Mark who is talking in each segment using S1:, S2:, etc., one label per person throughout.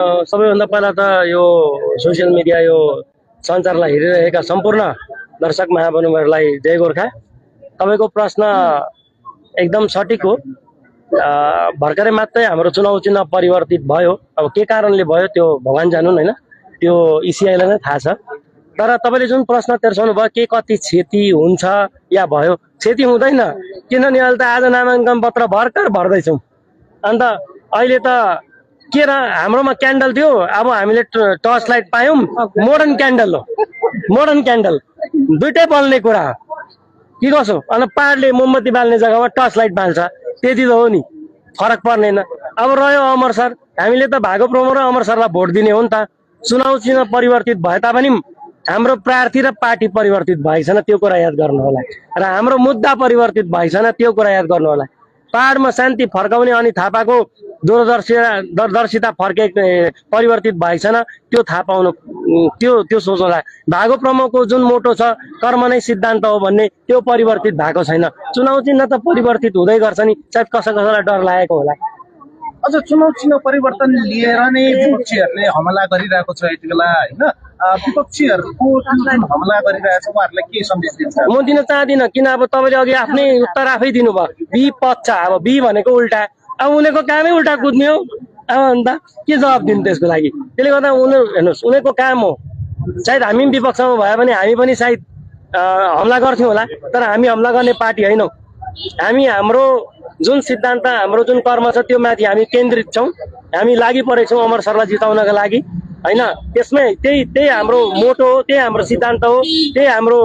S1: सबैभन्दा पहिला त यो सोसियल मिडिया यो सञ्चारलाई हेरिरहेका सम्पूर्ण दर्शक महानुभावहरूलाई जय गोर्खा। तपाईँको प्रश्न एकदम सठिक हो। भर्खरै मात्रै हाम्रो चुनाव चिन्ह परिवर्तित भयो। अब के कारणले भयो त्यो भगवान जानुन् होइन, त्यो इसिआईलाई नै थाहा छ। तर तपाईँले जुन प्रश्न तेर्साउनु भयो के कति क्षति हुन्छ या भयो, क्षति हुँदैन। किनभने अहिले त आज नामाङ्कन पत्र भर्खर भर्दैछौँ। अन्त अहिले त के र हाम्रोमा क्यान्डल थियो, अब हामीले टर्च लाइट पायौँ। मोडर्न क्यान्डल हो, मोडर्न क्यान्डल दुइटै बल्ने कुरा हो कि कसो। अन्त पाहाडले मोमबत्ती बाल्ने जग्गामा टर्च लाइट बाल्छ, त्यति त हो नि, फरक पर्दैन। अब रह्यो अमर सर, हामीले त भागो प्रमो र अमर सरलाई भोट दिने हो नि त। चुनाव चिन्ह परिवर्तित भए तापनि हाम्रो प्रार्थी र पार्टी परिवर्तित भएको छैन, त्यो कुरा याद गर्नु होला। र हाम्रो मुद्दा परिवर्तित भएको छैन, त्यो कुरा याद गर्नु होला। पाहाडमा शान्ति फर्काउने अनि थापाको दूरदर्शिता फर्के परिवर्तित भएको छैन, त्यो थाहा पाउनु, त्यो सोच्नु होला। भागो प्रमोको जुन मोटो छ कर्म नै सिद्धान्त हो भन्ने, त्यो परिवर्तित भएको छैन। चुनाव चिन्ह त परिवर्तित हुँदै गर्छ नि, सायद कसैलाई डर लागेको होला।
S2: अझ चुनाव चिन्ह परिवर्तन लिएर नै विपक्षीहरूले हमला गरिरहेको छ यति बेला होइन। विपक्षीहरूको हमला गरिरहेछ, उहाँहरूलाई के सन्देश दिन्छ?
S1: म दिन चाहदिनँ, किन अब तपाईँले अघि आफ्नै उत्तर आफै दिनुभयो। बी पच्छ, अब बी भनेको उल्टा, अब उनीहरूको कामै उल्टा कुद्ने हो। अब अन्त के जवाब दिनु त्यसको लागि? त्यसले गर्दा उनीहरू हेर्नुहोस्, उनीहरूको काम हो। सायद हामी पनि विपक्षमा भए भने हामी पनि सायद हमला गर्थ्यौँ होला, तर हामी हमला गर्ने पार्टी होइनौँ। हामी हाम्रो जुन सिद्धान्त, हाम्रो जुन कर्म छ त्यो माथि हामी केन्द्रित छौँ। हामी लागि परेको छौँ अमर सरलाई जिताउनका लागि होइन। त्यसमै त्यही हाम्रो मोटो हो, त्यही हाम्रो सिद्धान्त हो, त्यही हाम्रो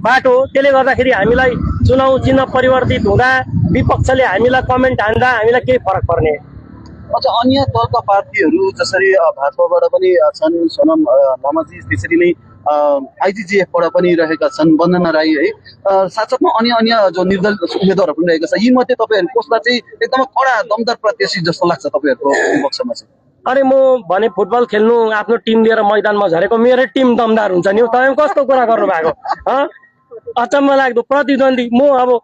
S1: बाटो हो। त्यसले गर्दाखेरि हामीलाई चुनाव चिन्ह परिवर्तित हुँदा विपक्षले हामीलाई कमेन्ट हान्दा हामीलाई केही फरक पर्ने।
S2: अझ अन्य दलका पार्टीहरू जसरी भाजपाबाट पनि छन्, सोनम लामाजी, त्यसरी नै आइजिजिएफबाट पनि रहेका छन् वन्दना राई है, साथसाथमा अन्य जो निर्दलीय उम्मेदवारहरू पनि रहेका छन्। यी मध्ये तपाईँहरू कसलाई चाहिँ एकदमै कडा दमदार प्रत्याशी जस्तो लाग्छ तपाईँहरूको पक्षमा चाहिँ?
S1: अरे म भने फुटबल खेल्नु आफ्नो टिम लिएर मैदानमा झरेको मेरै टिम दमदार हुन्छ नि। तपाईँ कस्तो कुरा गर्नु भएको? अचम्म लाग्दो प्रतिद्वन्दी। म अब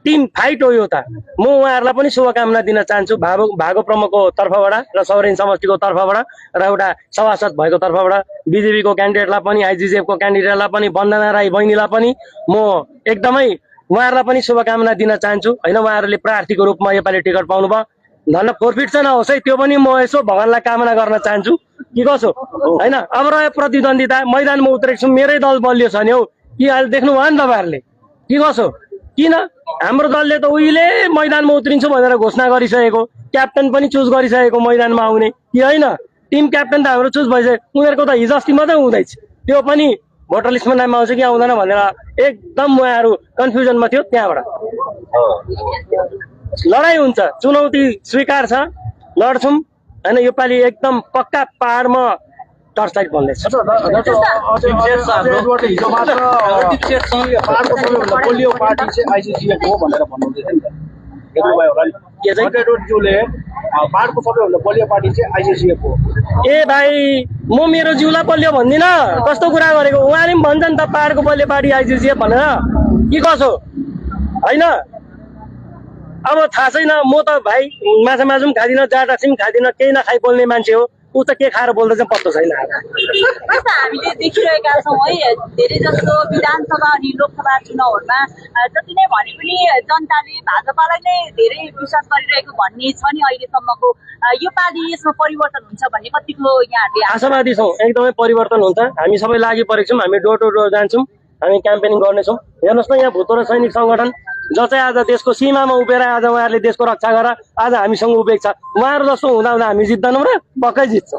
S1: टिम फाइट हो यो त। म उहाँहरूलाई पनि शुभकामना दिन चाहन्छु, भागो प्रमुखको तर्फबाट र सौरेन समष्टिको तर्फबाट र एउटा सभासद भएको तर्फबाट। बिजेपीको क्यान्डिडेटलाई पनि, आइजिजिएफको क्यान्डिडेटलाई पनि, वन्दना राई बहिनीलाई पनि म एकदमै उहाँहरूलाई पनि शुभकामना दिन चाहन्छु होइन। उहाँहरूले प्रार्थीको रूपमा योपालि टिकट पाउनुभयो, धन्न फोरफिट चाहिँ नहोस् है, त्यो पनि म यसो भगवानलाई कामना गर्न चाहन्छु कि कसो होइन। अब रह्यो प्रतिद्वन्दिता, मैदानमा उत्रेको छु, मेरै दल बलियो छ नि हौ कि अहिले देख्नुभयो नि तपाईँहरूले कि कसो। किन हाम्रो दलले त उहिले मैदानमा उत्रिन्छु भनेर घोषणा गरिसकेको, क्याप्टन पनि चुज गरिसकेको मैदानमा आउने कि होइन। टिम क्याप्टन त हाम्रो चुज भइसक्यो, उनीहरूको त हिजो अस्ति मात्रै हुँदैछ, त्यो पनि भोटर लिस्टमा नाम आउँछ कि आउँदैन भनेर एकदम उहाँहरू कन्फ्युजनमा थियो। त्यहाँबाट लडाइँ हुन्छ, चुनौती स्वीकार छ, लड्छौँ होइन। योपालि एकदम पक्का पाहाडमा टर्च लाइट बन्दैछ। ए भाइ, म मेरो जिउलाई बलियो भन्दिनँ, कस्तो कुरा गरेको? उहाँले पनि भन्छन् त पाहाडको बलियो पार्टी आइजिजिएफ भनेर कि कसो होइन। अब थाहा छैन, म त भाइ माछा मासु पनि खाँदिनँ, जाँडासी पनि खाँदिनँ, केही नखाइ बोल्ने मान्छे हो। ऊ त के खाएर बोल्दैछ पत्तो छैन।
S3: हामीले देखिरहेका छौँ है, धेरै जस्तो विधानसभा अनि लोकसभा चुनावहरूमा जति नै भने पनि जनताले भाजपालाई नै धेरै विश्वास गरिरहेको भन्ने छ नि अहिलेसम्मको। यो पालि यसमा परिवर्तन हुन्छ भन्ने कतिको यहाँहरूले
S1: आशावादी छौँ? एकदमै परिवर्तन हुन्छ। हामी सबै लागि परेको छौँ, हामी डोर टु डोर जान्छौँ, हामी क्याम्पेनिङ गर्नेछौँ। हेर्नुहोस् न, यहाँ भूतपूर्व सैनिक सङ्गठन जो चाहिँ आज देशको सीमामा उभिएर आज उहाँहरूले देशको रक्षा गरेर आज हामीसँग उभिएको छ। उहाँहरू जस्तो हुँदा हुँदा हामी जित्दैनौँ र पक्कै जित्छौँ।